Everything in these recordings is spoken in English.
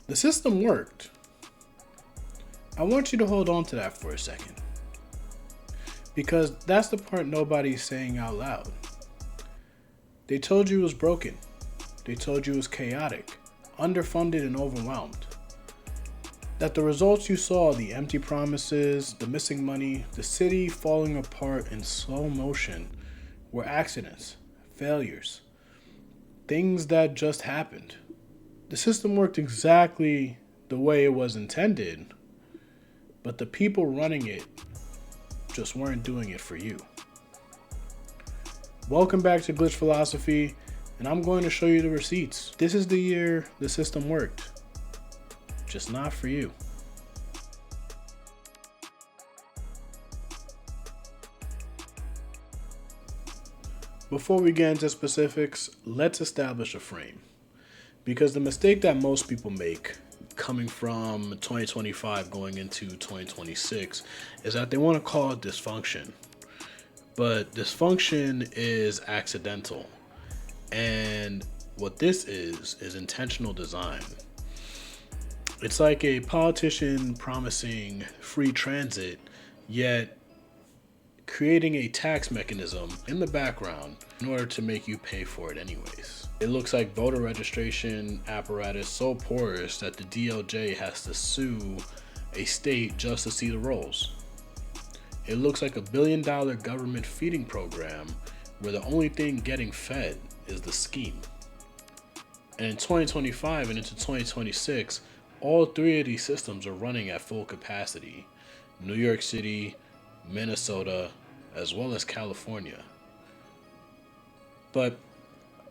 The system worked. I want you to hold on to that for a second, because that's the part nobody's saying out loud. They told you it was broken. They told you it was chaotic, underfunded, and overwhelmed. That the results you saw, the empty promises, the missing money, the city falling apart in slow motion, were accidents, failures, things that just happened. The system worked exactly the way it was intended, but the people running it just weren't doing it for you. Welcome back to Glitch Philosophy, and I'm going to show you the receipts. This is the year the system worked, just not for you. Before we get into specifics, let's establish a frame. Because the mistake that most people make coming from 2025 going into 2026 is that they want to call it dysfunction. But dysfunction is accidental. And what this is intentional design. It's like a politician promising free transit, yet creating a tax mechanism in the background in order to make you pay for it anyways. It looks like voter registration apparatus so porous that the DOJ has to sue a state just to see the rolls. It looks like $1 billion government feeding program where the only thing getting fed is the scheme. And in 2025 and into 2026, all three of these systems are running at full capacity. New York City, Minnesota, as well as California. But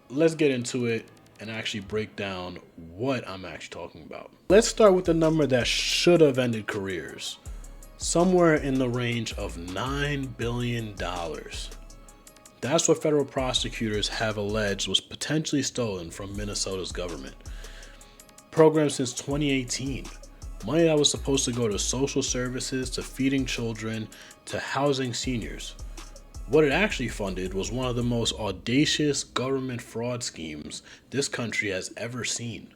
let's get into it and actually break down what I'm actually talking about. Let's start with the number that should have ended careers. Somewhere in the range of $9 billion. That's what federal prosecutors have alleged was potentially stolen from Minnesota's government. Programs since 2018. Money that was supposed to go to social services, to feeding children, to housing seniors. What it actually funded was one of the most audacious government fraud schemes this country has ever seen.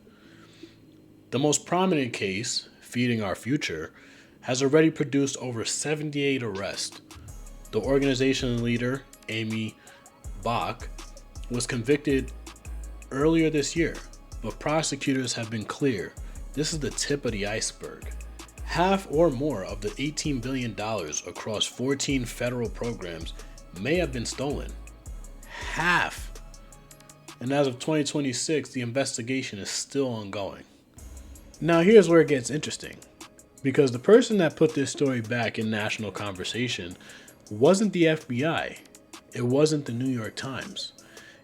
The most prominent case, Feeding Our Future, has already produced over 78 arrests. The organization leader, Amy Bach, was convicted earlier this year, but prosecutors have been clear. This is the tip of the iceberg. Half or more of the $18 billion across 14 federal programs may have been stolen. Half. And as of 2026, the investigation is still ongoing. Now here's where it gets interesting. Because the person that put this story back in national conversation wasn't the FBI. It wasn't the New York Times.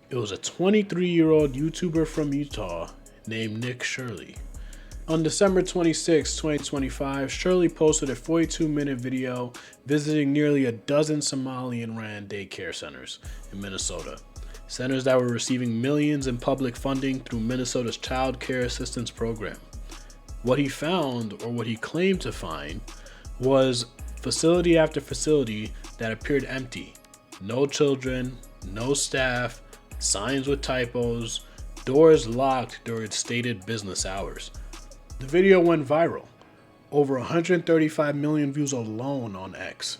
It was a 23-year-old YouTuber from Utah named Nick Shirley. On December 26, 2025, Shirley posted a 42-minute video visiting nearly a dozen Somalian-ran daycare centers in Minnesota. Centers that were receiving millions in public funding through Minnesota's childcare assistance program. What he found, or what he claimed to find, was facility after facility that appeared empty. No children, no staff, signs with typos, doors locked during stated business hours. The video went viral. Over 135 million views alone on X.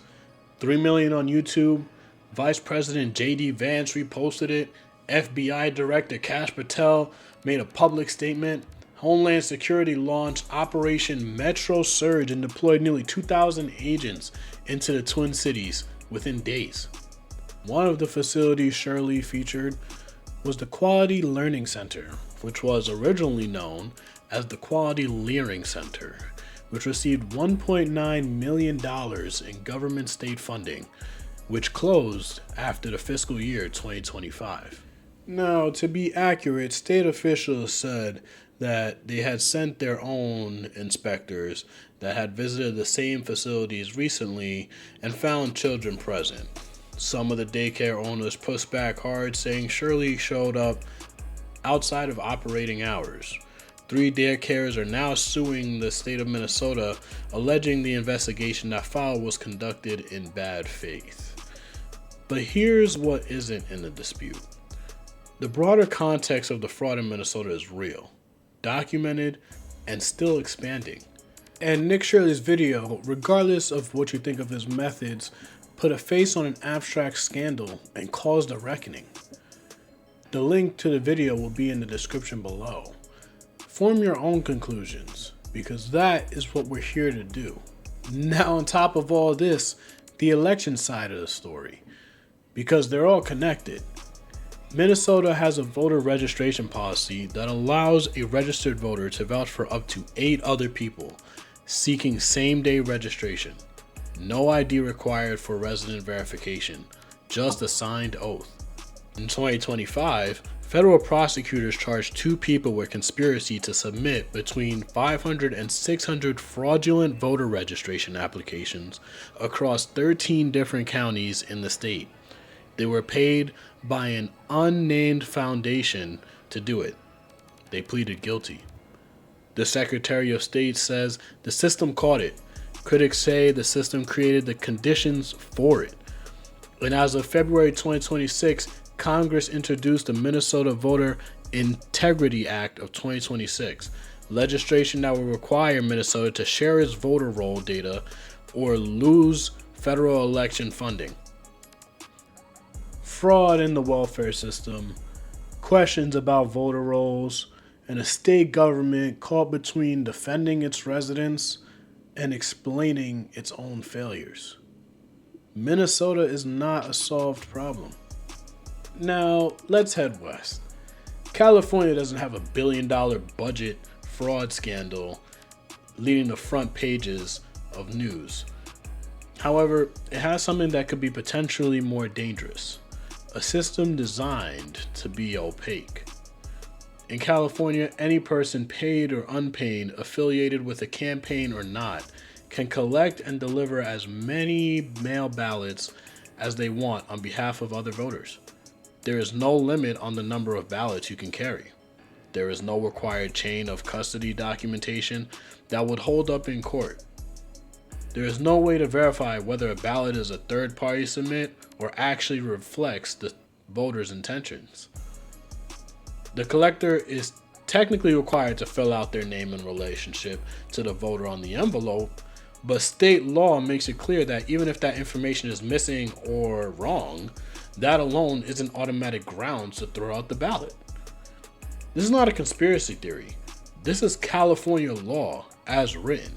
3 million on YouTube. Vice President J.D. Vance reposted it. FBI Director Kash Patel made a public statement. Homeland Security launched Operation Metro Surge and deployed nearly 2,000 agents into the Twin Cities within days. One of the facilities Shirley featured was the Quality Learning Center, which was originally known as the Quality Learning Center, which received $1.9 million in government state funding, which closed after the fiscal year 2025. Now, to be accurate, state officials said that they had sent their own inspectors that had visited the same facilities recently and found children present. Some of the daycare owners pushed back hard, saying Shirley showed up outside of operating hours. 3 daycares are now suing the state of Minnesota, alleging the investigation that followed was conducted in bad faith. But here's what isn't in the dispute. The broader context of the fraud in Minnesota is real, documented, and still expanding. And Nick Shirley's video, regardless of what you think of his methods, put a face on an abstract scandal and caused a reckoning. The link to the video will be in the description below. Form your own conclusions, because that is what we're here to do. Now, on top of all this, the election side of the story, because they're all connected. Minnesota has a voter registration policy that allows a registered voter to vouch for up to 8 other people seeking same-day registration. No ID required for resident verification, just a signed oath. In 2025, federal prosecutors charged 2 people with conspiracy to submit between 500 and 600 fraudulent voter registration applications across 13 different counties in the state. They were paid by an unnamed foundation to do it. They pleaded guilty. The Secretary of State says the system caught it. Critics say the system created the conditions for it. And as of February 2026, Congress introduced the Minnesota Voter Integrity Act of 2026, legislation that will require Minnesota to share its voter roll data or lose federal election funding. Fraud in the welfare system, questions about voter rolls, and a state government caught between defending its residents and explaining its own failures. Minnesota is not a solved problem. Now, let's head west. California doesn't have a $1 billion budget fraud scandal leading the front pages of news. However, it has something that could be potentially more dangerous. A system designed to be opaque. In California, any person, paid or unpaid, affiliated with a campaign or not, can collect and deliver as many mail ballots as they want on behalf of other voters. There is no limit on the number of ballots you can carry. There is no required chain of custody documentation that would hold up in court. There is no way to verify whether a ballot is a third-party submit or actually reflects the voter's intentions. The collector is technically required to fill out their name in relationship to the voter on the envelope, but state law makes it clear that even if that information is missing or wrong, that alone isn't automatic grounds to throw out the ballot. This is not a conspiracy theory. This is California law as written.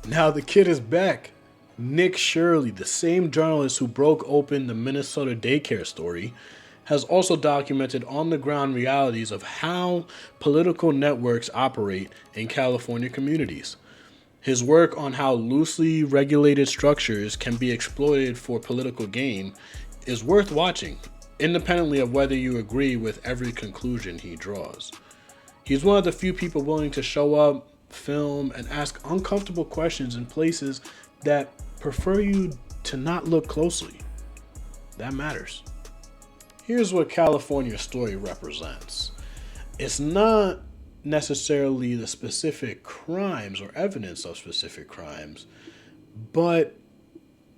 Now the kid is back. Nick Shirley, the same journalist who broke open the Minnesota Daycare story, has also documented on-the-ground realities of how political networks operate in California communities. His work on how loosely regulated structures can be exploited for political gain is worth watching, independently of whether you agree with every conclusion he draws. He's one of the few people willing to show up, film, and ask uncomfortable questions in places that prefer you to not look closely. That matters. Here's what California's story represents. It's not necessarily the specific crimes or evidence of specific crimes, but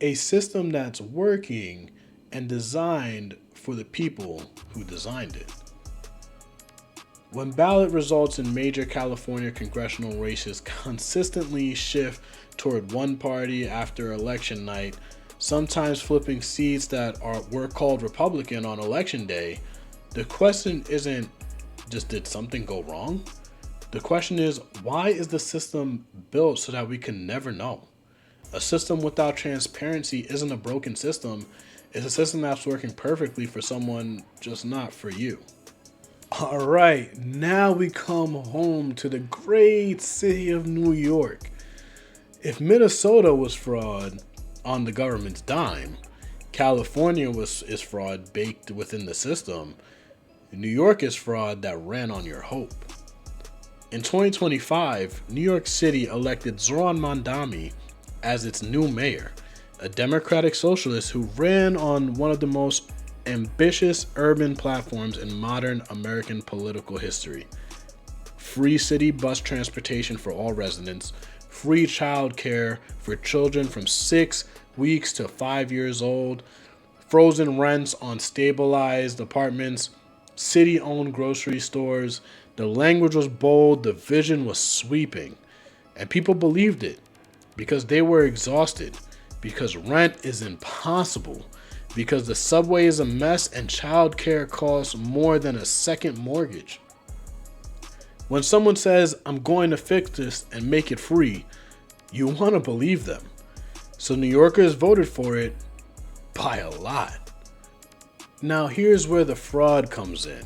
a system that's working and designed for the people who designed it. When ballot results in major California congressional races consistently shift toward one party after election night, sometimes flipping seats that were called Republican on election day, the question isn't just did something go wrong? The question is, why is the system built so that we can never know? A system without transparency isn't a broken system. It's a system that's working perfectly for someone, just not for you. All right, now we come home to the great city of New York. If Minnesota was fraud on the government's dime, California is fraud baked within the system. New York is fraud that ran on your hope. In 2025, New York City elected Zoran Mandami as its new mayor, a democratic socialist who ran on one of the most ambitious urban platforms in modern American political history. Free city bus transportation for all residents, free childcare for children from 6 weeks to 5 years old, frozen rents on stabilized apartments, city-owned grocery stores, The language was bold, the vision was sweeping, and people believed it because they were exhausted, because rent is impossible, because the subway is a mess and childcare costs more than a second mortgage. When someone says, I'm going to fix this and make it free, you want to believe them. So New Yorkers voted for it by a lot. Now here's where the fraud comes in.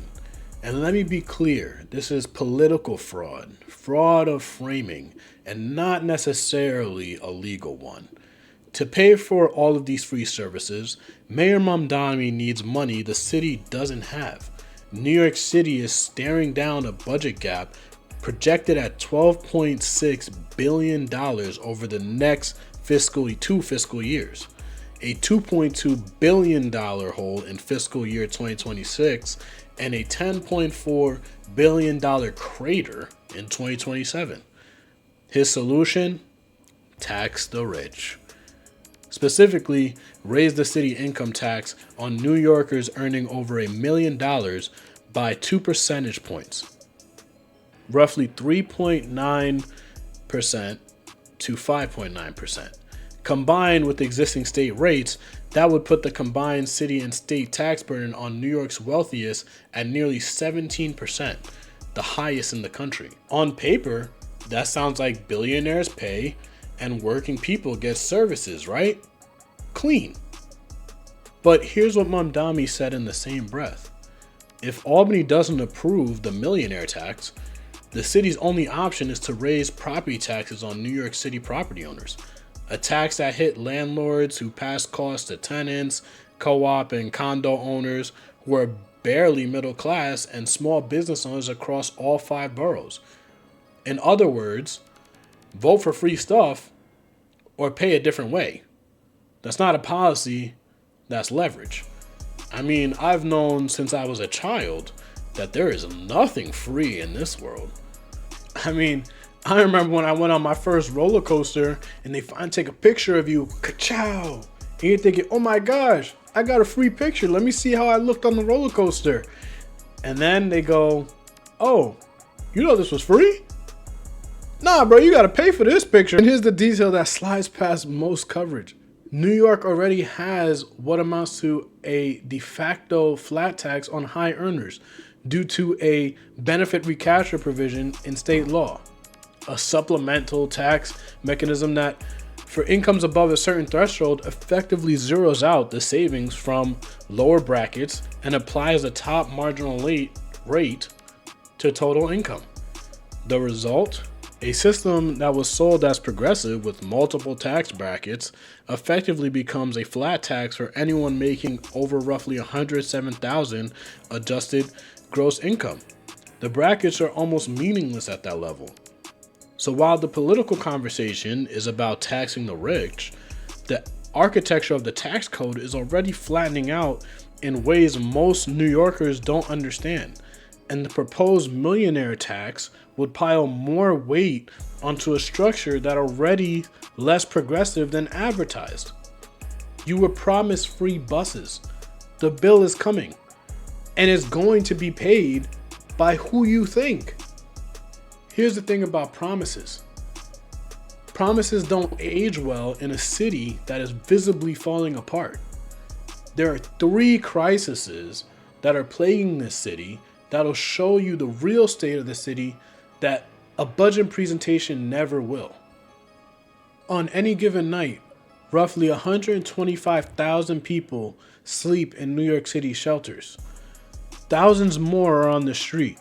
And let me be clear, this is political fraud, fraud of framing, and not necessarily a legal one. To pay for all of these free services, Mayor Mamdani needs money the city doesn't have. New York City is staring down a budget gap projected at $12.6 billion over the next two fiscal years, a $2.2 billion hole in fiscal year 2026, and a $10.4 billion crater in 2027. His solution? Tax the rich. Specifically, raise the city income tax on New Yorkers earning over $1 million by 2 percentage points, roughly 3.9% to 5.9%. Combined with existing state rates, that would put the combined city and state tax burden on New York's wealthiest at nearly 17%, the highest in the country. On paper, that sounds like billionaires pay and working people get services, right? Clean. But here's what Mamdani said in the same breath. If Albany doesn't approve the millionaire tax, the city's only option is to raise property taxes on New York City property owners, a tax that hit landlords who pass costs to tenants, co-op and condo owners who are barely middle class, and small business owners across all 5 boroughs. In other words, vote for free stuff or pay a different way. That's not a policy, that's leverage. I mean, I've known since I was a child that there is nothing free in this world. I mean, I remember when I went on my first roller coaster and they finally take a picture of you, ka-chow, and you're thinking, oh my gosh, I got a free picture. Let me see how I looked on the roller coaster. And then they go, oh, you know this was free? Nah, bro, you got to pay for this picture. And here's the detail that slides past most coverage. New York already has what amounts to a de facto flat tax on high earners due to a benefit recapture provision in state law, a supplemental tax mechanism that, for incomes above a certain threshold, effectively zeroes out the savings from lower brackets and applies a top marginal rate to total income. The result? A system that was sold as progressive with multiple tax brackets effectively becomes a flat tax for anyone making over roughly $107,000 adjusted gross income. The brackets are almost meaningless at that level. So while the political conversation is about taxing the rich, the architecture of the tax code is already flattening out in ways most New Yorkers don't understand. And the proposed millionaire tax would pile more weight onto a structure that already less progressive than advertised. You were promised free buses. The bill is coming, and it's going to be paid by who you think. Here's the thing about promises. Promises don't age well in a city that is visibly falling apart. There are 3 crises that are plaguing this city that'll show you the real state of the city that a budget presentation never will. On any given night, roughly 125,000 people sleep in New York City shelters. Thousands more are on the street.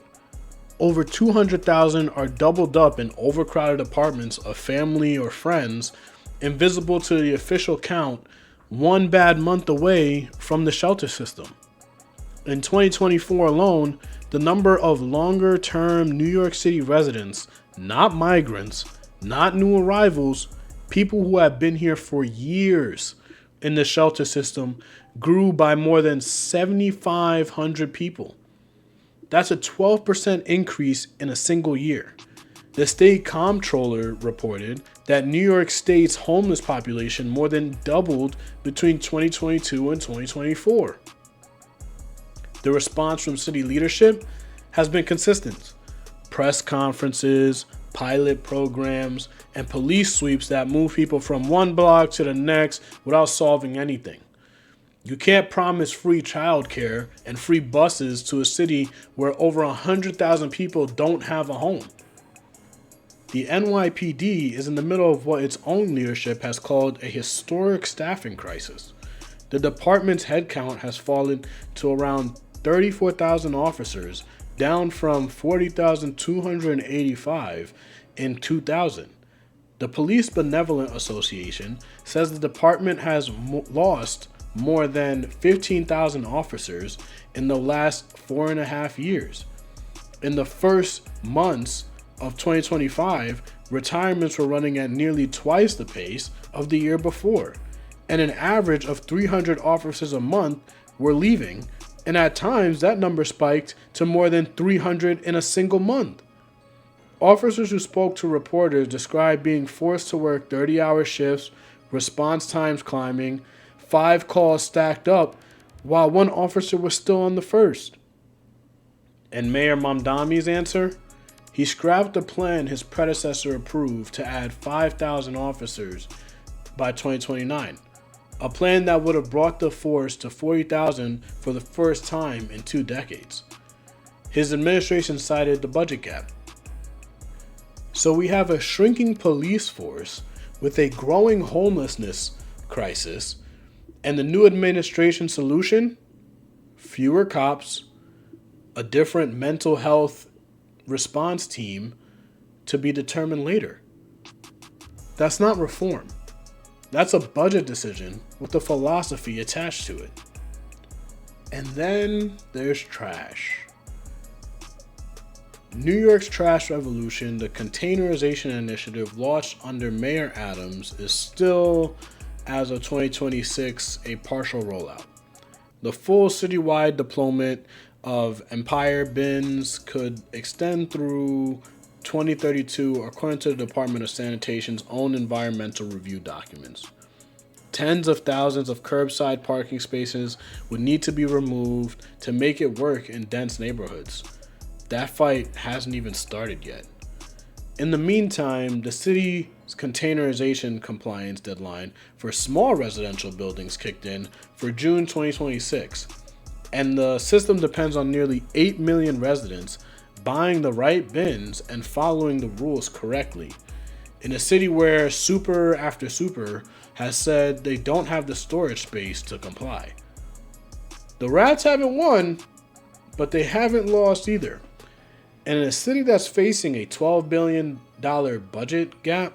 Over 200,000 are doubled up in overcrowded apartments of family or friends, invisible to the official count, one bad month away from the shelter system. In 2024 alone, the number of longer-term New York City residents, not migrants, not new arrivals, people who have been here for years in the shelter system, grew by more than 7,500 people. That's a 12% increase in a single year. The state comptroller reported that New York State's homeless population more than doubled between 2022 and 2024. The response from city leadership has been consistent. press conferences, pilot programs, and police sweeps that move people from one block to the next without solving anything. You can't promise free childcare and free buses to a city where over 100,000 people don't have a home. The NYPD is in the middle of what its own leadership has called a historic staffing crisis. The department's headcount has fallen to around 34,000 officers, down from 40,285 in 2000. The Police Benevolent Association says the department has lost more than 15,000 officers in the last 4.5 years. In the first months of 2025, retirements were running at nearly twice the pace of the year before, and an average of 300 officers a month were leaving, and at times that number spiked to more than 300 in a single month. Officers who spoke to reporters described being forced to work 30-hour shifts, response times climbing, 5 calls stacked up, while one officer was still on the first. And Mayor Mamdani's answer? He scrapped the plan his predecessor approved to add 5,000 officers by 2029, a plan that would have brought the force to 40,000 for the first time in 2 decades. His administration cited the budget gap. So we have a shrinking police force with a growing homelessness crisis, and the new administration solution? Fewer cops, a different mental health response team to be determined later. That's not reform. That's a budget decision with a philosophy attached to it. And then there's trash. New York's trash revolution, the containerization initiative launched under Mayor Adams, is still, as of 2026, a partial rollout. The full citywide deployment of Empire bins could extend through 2032, according to the Department of Sanitation's own environmental review documents. Tens of thousands of curbside parking spaces would need to be removed to make it work in dense neighborhoods. That fight hasn't even started yet. In the meantime, the city's containerization compliance deadline for small residential buildings kicked in for June 2026, and the system depends on nearly 8 million residents buying the right bins and following the rules correctly. In a city where super after super has said they don't have the storage space to comply. The rats haven't won, but they haven't lost either. And in a city that's facing a $12 billion budget gap,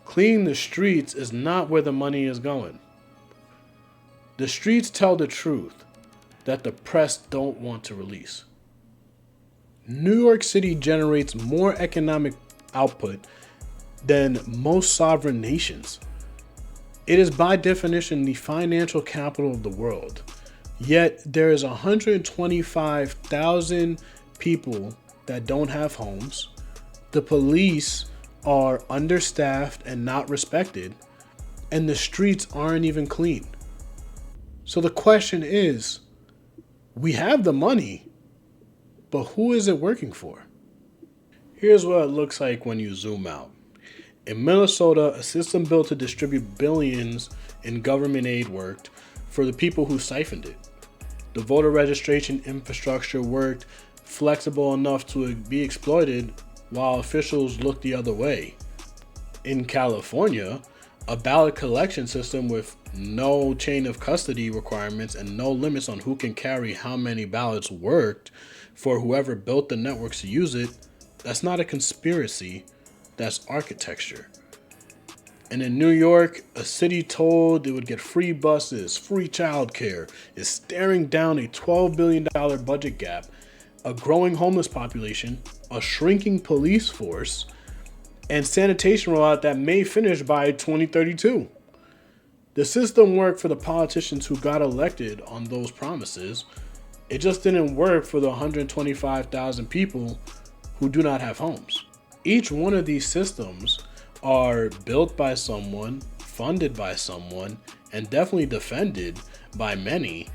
cleaning the streets is not where the money is going. The streets tell the truth that the press don't want to release. New York City generates more economic output than most sovereign nations. It is by definition the financial capital of the world. Yet there is 125,000 people that don't have homes. The police are understaffed and not respected, and the streets aren't even clean. So the question is, we have the money, but who is it working for? Here's what it looks like when you zoom out. In Minnesota, a system built to distribute billions in government aid worked for the people who siphoned it. The voter registration infrastructure worked flexible enough to be exploited while officials looked the other way. In California, a ballot collection system with no chain of custody requirements and no limits on who can carry how many ballots worked for whoever built the networks to use it. That's not a conspiracy, that's architecture. And in New York, a city told it would get free buses, free childcare, is staring down a $12 billion budget gap, a growing homeless population, a shrinking police force, and sanitation rollout that may finish by 2032. The system worked for the politicians who got elected on those promises. It just didn't work for the 125,000 people who do not have homes. Each one of these systems are built by someone, funded by someone, and definitely defended by many.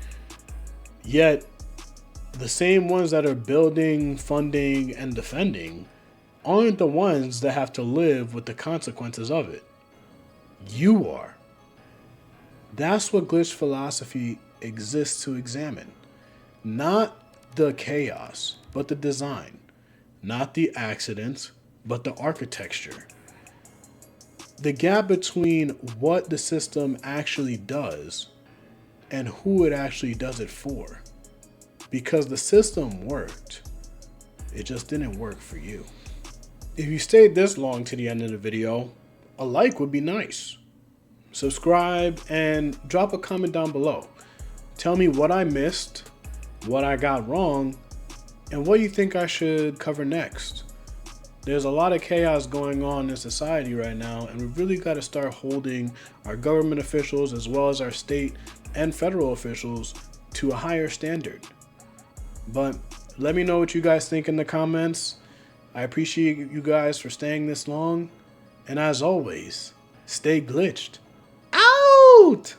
Yet, The same ones that are building, funding, and defending aren't the ones that have to live with the consequences of it. You are. That's what glitch philosophy exists to examine. Not the chaos, but the design. Not the accidents, but the architecture. The gap between what the system actually does and who it actually does it for. Because the system worked, it just didn't work for you. If you stayed this long to the end of the video, a like would be nice. Subscribe and drop a comment down below. Tell me what I missed, what I got wrong, and what you think I should cover next. There's a lot of chaos going on in society right now, and we've really got to start holding our government officials as well as our state and federal officials to a higher standard. But let me know what you guys think in the comments. I appreciate you guys for staying this long. And as always, stay glitched. Out!